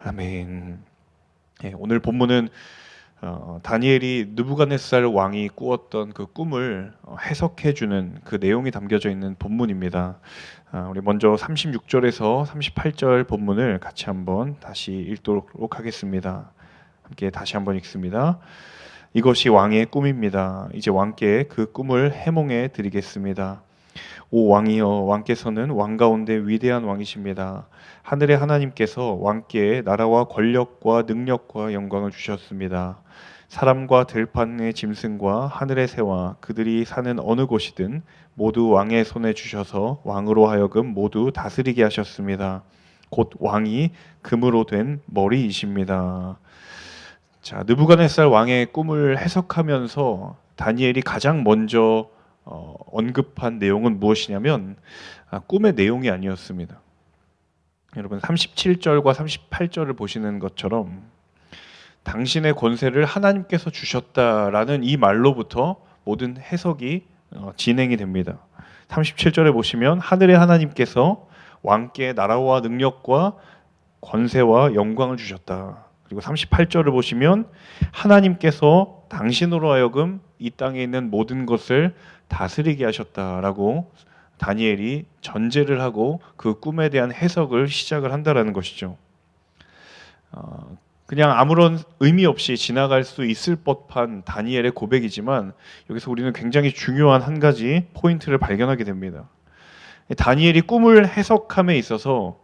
아멘. 오늘 본문은 다니엘이 느부갓네살 왕이 꾸었던 그 꿈을 해석해주는 그 내용이 담겨져 있는 본문입니다. 우리 먼저 36절에서 38절 본문을 같이 한번 다시 읽도록 하겠습니다. 함께 다시 한번 읽습니다. 이것이 왕의 꿈입니다. 이제 왕께 그 꿈을 해몽해 드리겠습니다. 오 왕이여, 왕께서는 왕 가운데 위대한 왕이십니다. 하늘의 하나님께서 왕께 나라와 권력과 능력과 영광을 주셨습니다. 사람과 들판의 짐승과 하늘의 새와 그들이 사는 어느 곳이든 모두 왕의 손에 주셔서 왕으로 하여금 모두 다스리게 하셨습니다. 곧 왕이 금으로 된 머리이십니다. 자, 느부갓네살 왕의 꿈을 해석하면서 다니엘이 가장 먼저 언급한 내용은 무엇이냐면 꿈의 내용이 아니었습니다. 여러분 37절과 38절을 보시는 것처럼 당신의 권세를 하나님께서 주셨다라는 이 말로부터 모든 해석이 진행이 됩니다. 37절에 보시면 하늘의 하나님께서 왕께 나라와 능력과 권세와 영광을 주셨다. 그리고 38절을 보시면 하나님께서 당신으로 하여금 이 땅에 있는 모든 것을 다스리게 하셨다라고 다니엘이 전제를 하고 그 꿈에 대한 해석을 시작을 한다라는 것이죠. 그냥 아무런 의미 없이 지나갈 수 있을 법한 다니엘의 고백이지만 여기서 우리는 굉장히 중요한 한 가지 포인트를 발견하게 됩니다. 다니엘이 꿈을 해석함에 있어서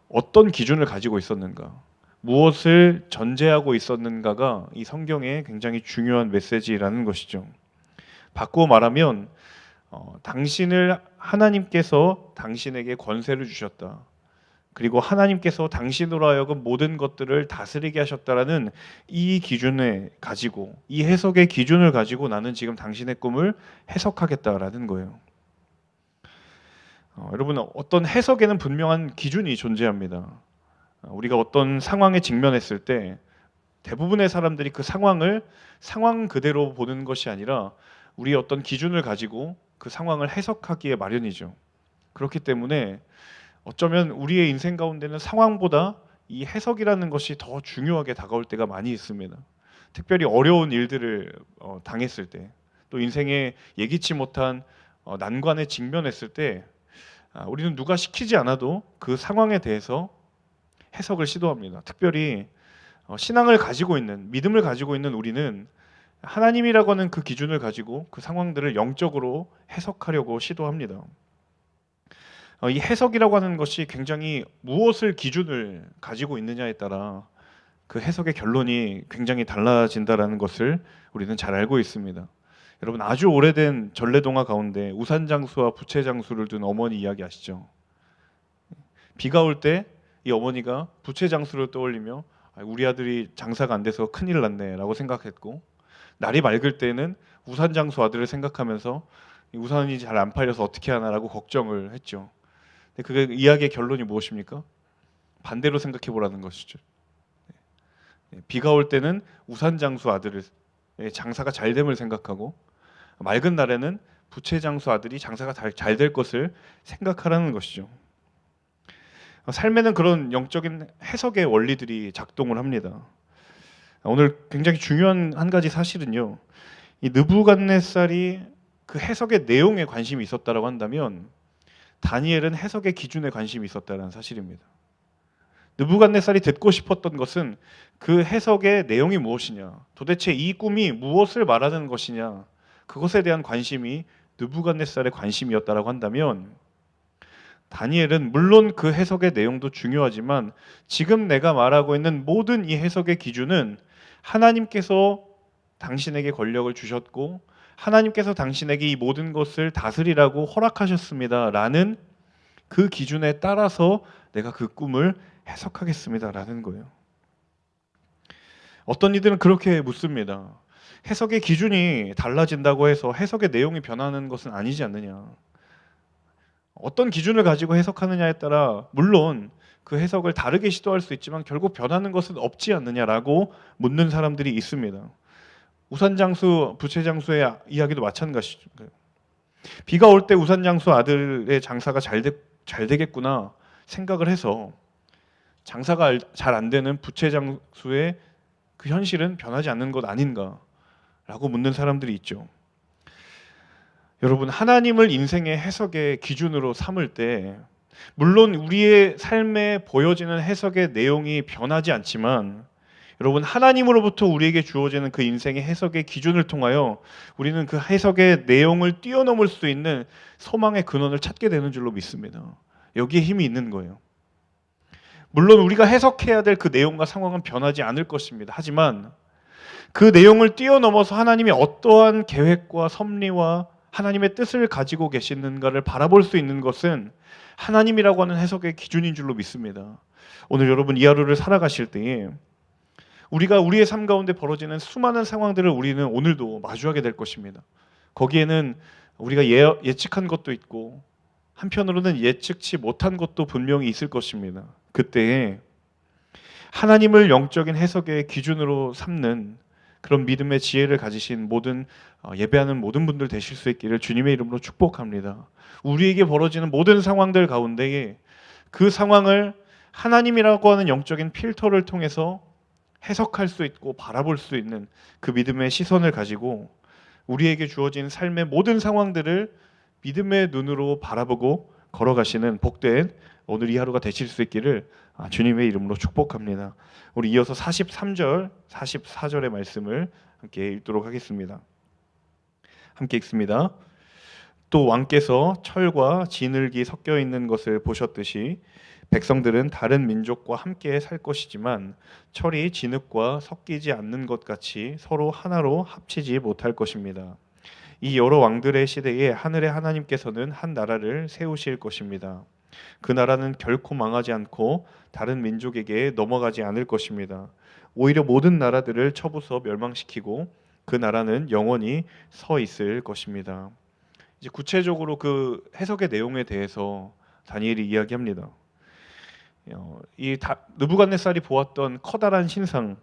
어떤 기준을 가지고 있었는가, 무엇을 전제하고 있었는가가 이 성경의 굉장히 중요한 메시지라는 것이죠. 바꾸어 말하면 당신을 하나님께서 당신에게 권세를 주셨다. 그리고 하나님께서 당신으로 하여금 모든 것들을 다스리게 하셨다라는 이 기준을 가지고, 이 해석의 기준을 가지고 나는 지금 당신의 꿈을 해석하겠다라는 거예요. 여러분, 어떤 해석에는 분명한 기준이 존재합니다. 우리가 어떤 상황에 직면했을 때 대부분의 사람들이 그 상황을 상황 그대로 보는 것이 아니라 우리의 어떤 기준을 가지고 그 상황을 해석하기에 마련이죠. 그렇기 때문에 어쩌면 우리의 인생 가운데는 상황보다 이 해석이라는 것이 더 중요하게 다가올 때가 많이 있습니다. 특별히 어려운 일들을 당했을 때, 또 인생에 예기치 못한 난관에 직면했을 때 우리는 누가 시키지 않아도 그 상황에 대해서 해석을 시도합니다. 특별히 신앙을 가지고 있는, 믿음을 가지고 있는 우리는 하나님이라고 하는 그 기준을 가지고 그 상황들을 영적으로 해석하려고 시도합니다. 이 해석이라고 하는 것이 굉장히 무엇을 기준을 가지고 있느냐에 따라 그 해석의 결론이 굉장히 달라진다는 것을 우리는 잘 알고 있습니다. 여러분, 아주 오래된 전래동화 가운데 우산장수와 부채장수를 둔 어머니 이야기 아시죠? 비가 올 때 이 어머니가 부채장수를 떠올리며 우리 아들이 장사가 안 돼서 큰일 났네 라고 생각했고, 날이 맑을 때는 우산장수 아들을 생각하면서 우산이 잘 안 팔려서 어떻게 하나라고 걱정을 했죠. 근데 그 이야기의 결론이 무엇입니까? 반대로 생각해 보라는 것이죠. 비가 올 때는 우산장수 아들을 장사가 잘 됨을 생각하고, 맑은 날에는 부채장수 아들이 장사가 잘 될 것을 생각하라는 것이죠. 삶에는 그런 영적인 해석의 원리들이 작동을 합니다. 오늘 굉장히 중요한 한 가지 사실은요, 이 느부갓네살이 그 해석의 내용에 관심이 있었다라고 한다면 다니엘은 해석의 기준에 관심이 있었다는 사실입니다. 느부갓네살이 듣고 싶었던 것은 그 해석의 내용이 무엇이냐, 도대체 이 꿈이 무엇을 말하는 것이냐, 그것에 대한 관심이 느부갓네살의 관심이었다라고 한다면 다니엘은 물론 그 해석의 내용도 중요하지만 지금 내가 말하고 있는 모든 이 해석의 기준은 하나님께서 당신에게 권력을 주셨고 하나님께서 당신에게 이 모든 것을 다스리라고 허락하셨습니다 라는 그 기준에 따라서 내가 그 꿈을 해석하겠습니다 라는 거예요. 어떤 이들은 그렇게 묻습니다. 해석의 기준이 달라진다고 해서 해석의 내용이 변하는 것은 아니지 않느냐. 어떤 기준을 가지고 해석하느냐에 따라 물론 그 해석을 다르게 시도할 수 있지만 결국 변하는 것은 없지 않느냐라고 묻는 사람들이 있습니다. 우산장수, 부채장수의 이야기도 마찬가지죠. 비가 올 때 우산장수 아들의 장사가 잘 되겠구나 생각을 해서 장사가 잘 안 되는 부채장수의 그 현실은 변하지 않는 것 아닌가라고 묻는 사람들이 있죠. 여러분, 하나님을 인생의 해석의 기준으로 삼을 때 물론 우리의 삶에 보여지는 해석의 내용이 변하지 않지만 여러분, 하나님으로부터 우리에게 주어지는 그 인생의 해석의 기준을 통하여 우리는 그 해석의 내용을 뛰어넘을 수 있는 소망의 근원을 찾게 되는 줄로 믿습니다. 여기에 힘이 있는 거예요. 물론 우리가 해석해야 될 그 내용과 상황은 변하지 않을 것입니다. 하지만 그 내용을 뛰어넘어서 하나님이 어떠한 계획과 섭리와 하나님의 뜻을 가지고 계시는가를 바라볼 수 있는 것은 하나님이라고 하는 해석의 기준인 줄로 믿습니다. 오늘 여러분 이 하루를 살아가실 때에 우리가 우리의 삶 가운데 벌어지는 수많은 상황들을 우리는 오늘도 마주하게 될 것입니다. 거기에는 우리가 예측한 것도 있고 한편으로는 예측치 못한 것도 분명히 있을 것입니다. 그때에 하나님을 영적인 해석의 기준으로 삼는 그런 믿음의 지혜를 가지신 모든 예배하는 모든 분들 되실 수 있기를 주님의 이름으로 축복합니다. 우리에게 벌어지는 모든 상황들 가운데에 그 상황을 하나님이라고 하는 영적인 필터를 통해서 해석할 수 있고 바라볼 수 있는 그 믿음의 시선을 가지고 우리에게 주어진 삶의 모든 상황들을 믿음의 눈으로 바라보고 걸어가시는 복된 오늘 이 하루가 되실 수 있기를 주님의 이름으로 축복합니다. 우리 이어서 43절, 44절의 말씀을 함께 읽도록 하겠습니다. 함께 읽습니다. 또 왕께서 철과 진흙이 섞여 있는 것을 보셨듯이 백성들은 다른 민족과 함께 살 것이지만 철이 진흙과 섞이지 않는 것 같이 서로 하나로 합치지 못할 것입니다. 이 여러 왕들의 시대에 하늘의 하나님께서는 한 나라를 세우실 것입니다. 그 나라는 결코 망하지 않고 다른 민족에게 넘어가지 않을 것입니다. 오히려 모든 나라들을 쳐부숴 멸망시키고 그 나라는 영원히 서 있을 것입니다. 이제 구체적으로 그 해석의 내용에 대해서 다니엘이 이야기합니다. 느부갓네살이 보았던 커다란 신상,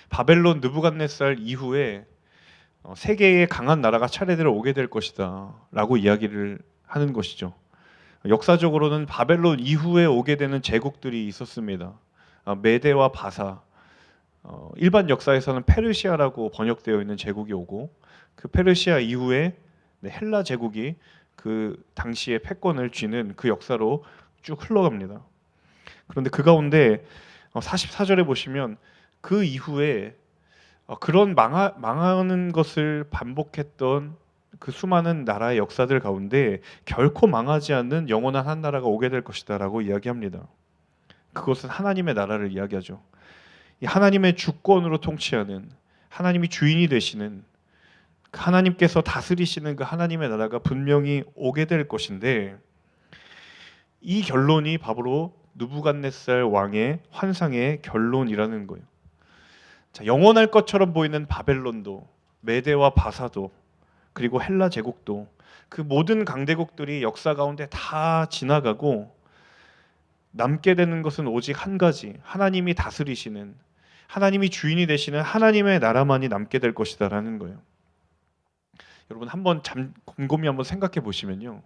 바벨론 느부갓네살 이후에 세 개의 강한 나라가 차례대로 오게 될 것이다 라고 이야기를 하는 것이죠. 역사적으로는 바벨론 이후에 오게 되는 제국들이 있었습니다. 메대와 바사, 일반 역사에서는 페르시아라고 번역되어 있는 제국이 오고 그 페르시아 이후에 헬라 제국이 그 당시의 패권을 쥐는 그 역사로 쭉 흘러갑니다. 그런데 그 가운데 44절에 보시면 그 이후에 그런 망하는 것을 반복했던 그 수많은 나라의 역사들 가운데 결코 망하지 않는 영원한 한 나라가 오게 될 것이다 라고 이야기합니다. 그것은 하나님의 나라를 이야기하죠. 하나님의 주권으로 통치하는, 하나님이 주인이 되시는, 하나님께서 다스리시는 그 하나님의 나라가 분명히 오게 될 것인데 이 결론이 바로 느부갓네살 왕의 환상의 결론이라는 거예요. 자, 영원할 것처럼 보이는 바벨론도, 메대와 바사도, 그리고 헬라 제국도, 그 모든 강대국들이 역사 가운데 다 지나가고 남게 되는 것은 오직 한 가지, 하나님이 다스리시는, 하나님이 주인이 되시는 하나님의 나라만이 남게 될 것이다라는 거예요. 여러분 한번 곰곰이 한번 생각해 보시면요,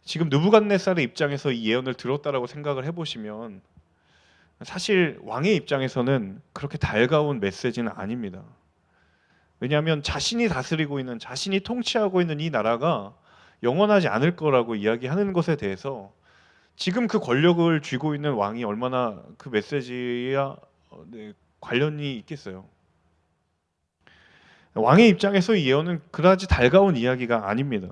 지금 느부갓네살의 입장에서 이 예언을 들었다라고 생각을 해보시면 사실 왕의 입장에서는 그렇게 달가운 메시지는 아닙니다. 왜냐하면 자신이 다스리고 있는, 자신이 통치하고 있는 이 나라가 영원하지 않을 거라고 이야기하는 것에 대해서 지금 그 권력을 쥐고 있는 왕이 얼마나 그 메시지와 관련이 있겠어요. 왕의 입장에서 이 예언은 그다지 달가운 이야기가 아닙니다.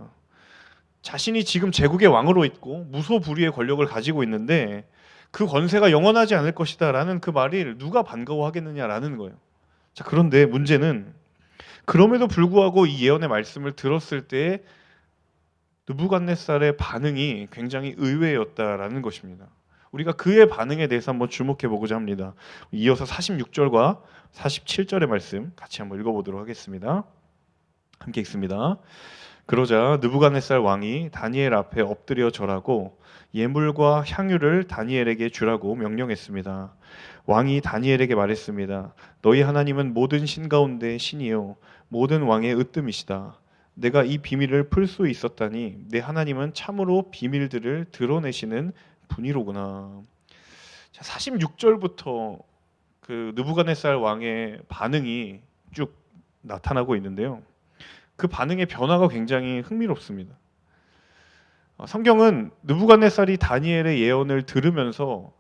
자신이 지금 제국의 왕으로 있고 무소불위의 권력을 가지고 있는데 그 권세가 영원하지 않을 것이다 라는 그 말이 누가 반가워하겠느냐라는 거예요. 자, 그런데 문제는 그럼에도 불구하고 이 예언의 말씀을 들었을 때 느부갓네살의 반응이 굉장히 의외였다라는 것입니다. 우리가 그의 반응에 대해서 한번 주목해 보고자 합니다. 이어서 46절과 47절의 말씀 같이 한번 읽어보도록 하겠습니다. 함께 읽습니다. 그러자 느부갓네살 왕이 다니엘 앞에 엎드려 절하고 예물과 향유를 다니엘에게 주라고 명령했습니다. 왕이 다니엘에게 말했습니다. 너희 하나님은 모든 신 가운데 신이요 모든 왕의 으뜸이시다. 내가 이 비밀을 풀 수 있었다니 내 하나님은 참으로 비밀들을 드러내시는 분이로구나. 46절부터 그 느부갓네살 왕의 반응이 쭉 나타나고 있는데요. 그 반응의 변화가 굉장히 흥미롭습니다. 성경은 느부갓네살이 다니엘의 예언을 들으면서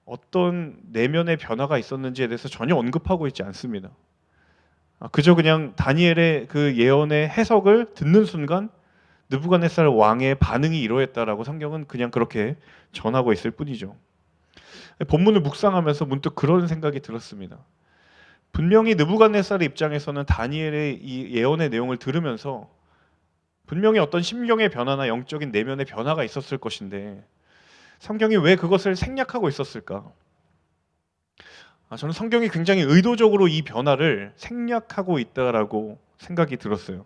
어떤 내면의 변화가 있었는지에 대해서 전혀 언급하고 있지 않습니다. 그저 그냥 다니엘의 그 예언의 해석을 듣는 순간 느부갓네살 왕의 반응이 이러했다라고 성경은 그냥 그렇게 전하고 있을 뿐이죠. 본문을 묵상하면서 문득 그런 생각이 들었습니다. 분명히 느부갓네살의 입장에서는 다니엘의 이 예언의 내용을 들으면서 분명히 어떤 심경의 변화나 영적인 내면의 변화가 있었을 것인데 성경이 왜 그것을 생략하고 있었을까? 저는 성경이 굉장히 의도적으로 이 변화를 생략하고 있다라고 생각이 들었어요.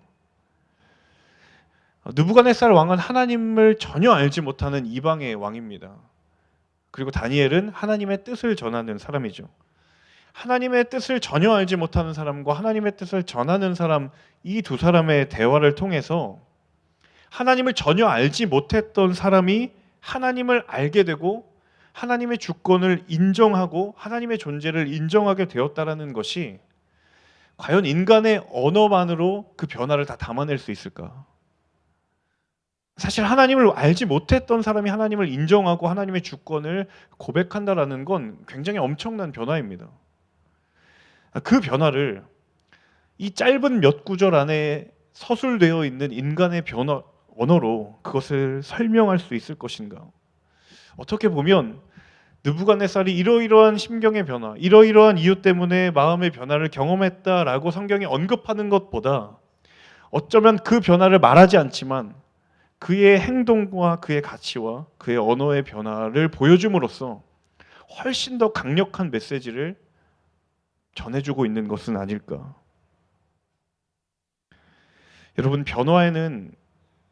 느부갓네살 왕은 하나님을 전혀 알지 못하는 이방의 왕입니다. 그리고 다니엘은 하나님의 뜻을 전하는 사람이죠. 하나님의 뜻을 전혀 알지 못하는 사람과 하나님의 뜻을 전하는 사람, 이 두 사람의 대화를 통해서 하나님을 전혀 알지 못했던 사람이 하나님을 알게 되고 하나님의 주권을 인정하고 하나님의 존재를 인정하게 되었다라는 것이 과연 인간의 언어만으로 그 변화를 다 담아낼 수 있을까? 사실 하나님을 알지 못했던 사람이 하나님을 인정하고 하나님의 주권을 고백한다라는 건 굉장히 엄청난 변화입니다. 그 변화를 이 짧은 몇 구절 안에 서술되어 있는 인간의 변화, 언어로 그것을 설명할 수 있을 것인가? 어떻게 보면 느부갓네살이 이러이러한 심경의 변화, 이러이러한 이유 때문에 마음의 변화를 경험했다라고 성경이 언급하는 것보다 어쩌면 그 변화를 말하지 않지만 그의 행동과 그의 가치와 그의 언어의 변화를 보여줌으로써 훨씬 더 강력한 메시지를 전해주고 있는 것은 아닐까. 여러분, 변화에는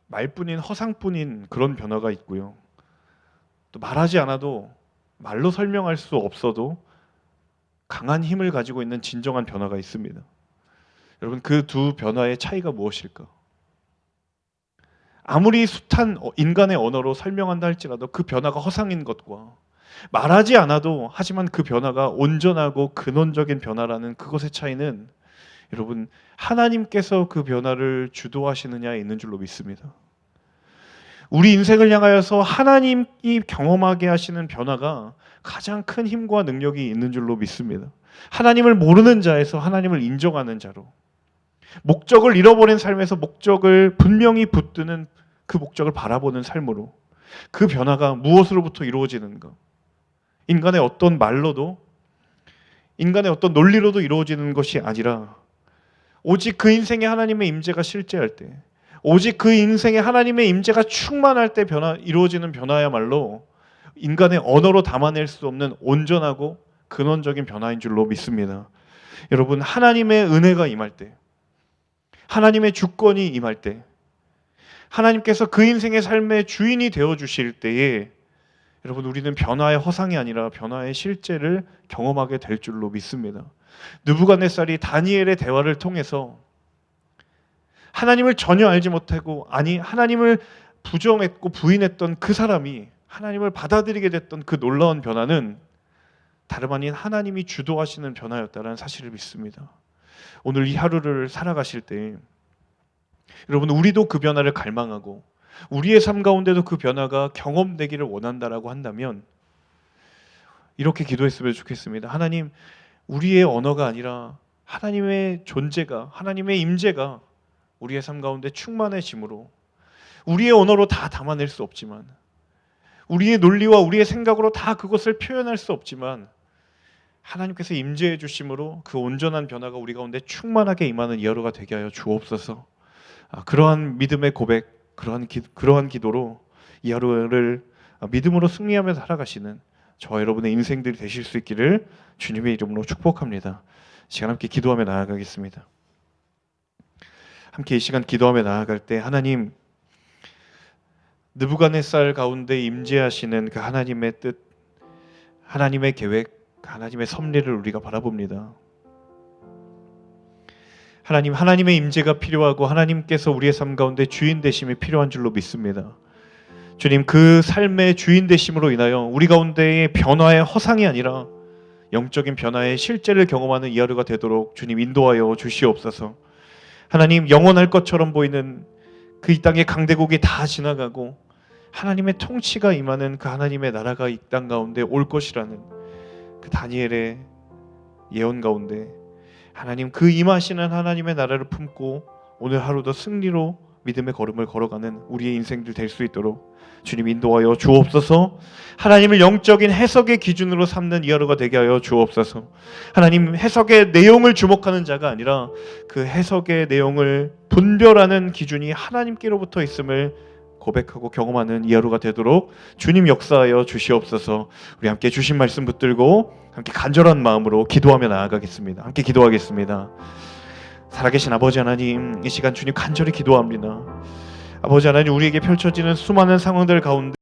말뿐인 허상뿐인 그런 변화가 있고요. 또 말하지 않아도 말로 설명할 수 없어도 강한 힘을 가지고 있는 진정한 변화가 있습니다. 여러분, 그 두 변화의 차이가 무엇일까? 아무리 숱한 인간의 언어로 설명한다 할지라도 그 변화가 허상인 것과 말하지 않아도 하지만 그 변화가 온전하고 근원적인 변화라는 그것의 차이는 여러분, 하나님께서 그 변화를 주도하시느냐에 있는 줄로 믿습니다. 우리 인생을 향하여서 하나님이 경험하게 하시는 변화가 가장 큰 힘과 능력이 있는 줄로 믿습니다. 하나님을 모르는 자에서 하나님을 인정하는 자로, 목적을 잃어버린 삶에서 목적을 분명히 붙드는 그 목적을 바라보는 삶으로, 그 변화가 무엇으로부터 이루어지는가? 인간의 어떤 말로도, 인간의 어떤 논리로도 이루어지는 것이 아니라 오직 그 인생에 하나님의 임재가 실제할 때, 오직 그 인생에 하나님의 임재가 충만할 때 이루어지는 변화야말로 인간의 언어로 담아낼 수 없는 온전하고 근원적인 변화인 줄로 믿습니다. 여러분, 하나님의 은혜가 임할 때, 하나님의 주권이 임할 때, 하나님께서 그 인생의 삶의 주인이 되어주실 때에 여러분, 우리는 변화의 허상이 아니라 변화의 실제를 경험하게 될 줄로 믿습니다. 느부갓네살이 다니엘의 대화를 통해서 하나님을 전혀 알지 못하고, 아니 하나님을 부정했고 부인했던 그 사람이 하나님을 받아들이게 됐던 그 놀라운 변화는 다름 아닌 하나님이 주도하시는 변화였다는 사실을 믿습니다. 오늘 이 하루를 살아가실 때 여러분, 우리도 그 변화를 갈망하고 우리의 삶 가운데도 그 변화가 경험되기를 원한다라고 한다면 이렇게 기도했으면 좋겠습니다. 하나님, 우리의 언어가 아니라 하나님의 존재가, 하나님의 임재가 우리의 삶 가운데 충만해짐으로, 우리의 언어로 다 담아낼 수 없지만, 우리의 논리와 우리의 생각으로 다 그것을 표현할 수 없지만 하나님께서 임재해 주심으로 그 온전한 변화가 우리 가운데 충만하게 임하는 이 하루가 되게 하여 주옵소서. 그러한 믿음의 고백, 그러한 기도로 이 하루를 믿음으로 승리하며 살아가시는 저와 여러분의 인생들이 되실 수 있기를 주님의 이름으로 축복합니다. 시간 함께 기도하며 나아가겠습니다. 함께 이 시간 기도하며 나아갈 때 하나님, 느부갓네살 가운데 임재하시는 그 하나님의 뜻, 하나님의 계획, 하나님의 섭리를 우리가 바라봅니다. 하나님, 하나님의 임재가 필요하고 하나님께서 우리의 삶 가운데 주인 되심이 필요한 줄로 믿습니다. 주님, 그 삶의 주인 되심으로 인하여 우리 가운데의 변화의 허상이 아니라 영적인 변화의 실제를 경험하는 이 하루가 되도록 주님 인도하여 주시옵소서. 하나님, 영원할 것처럼 보이는 그 이 땅의 강대국이 다 지나가고 하나님의 통치가 임하는 그 하나님의 나라가 이 땅 가운데 올 것이라는 그 다니엘의 예언 가운데 하나님, 그 임하시는 하나님의 나라를 품고 오늘 하루도 승리로 믿음의 걸음을 걸어가는 우리의 인생들 될 수 있도록 주님 인도하여 주옵소서. 하나님을 영적인 해석의 기준으로 삼는 이 하루가 되게 하여 주옵소서. 하나님, 해석의 내용을 주목하는 자가 아니라 그 해석의 내용을 분별하는 기준이 하나님께로부터 있음을 고백하고 경험하는 이 하루가 되도록 주님 역사하여 주시옵소서. 우리 함께 주신 말씀 붙들고 함께 간절한 마음으로 기도하며 나아가겠습니다. 함께 기도하겠습니다. 살아계신 아버지 하나님, 이 시간 주님 간절히 기도합니다. 아버지 하나님, 우리에게 펼쳐지는 수많은 상황들 가운데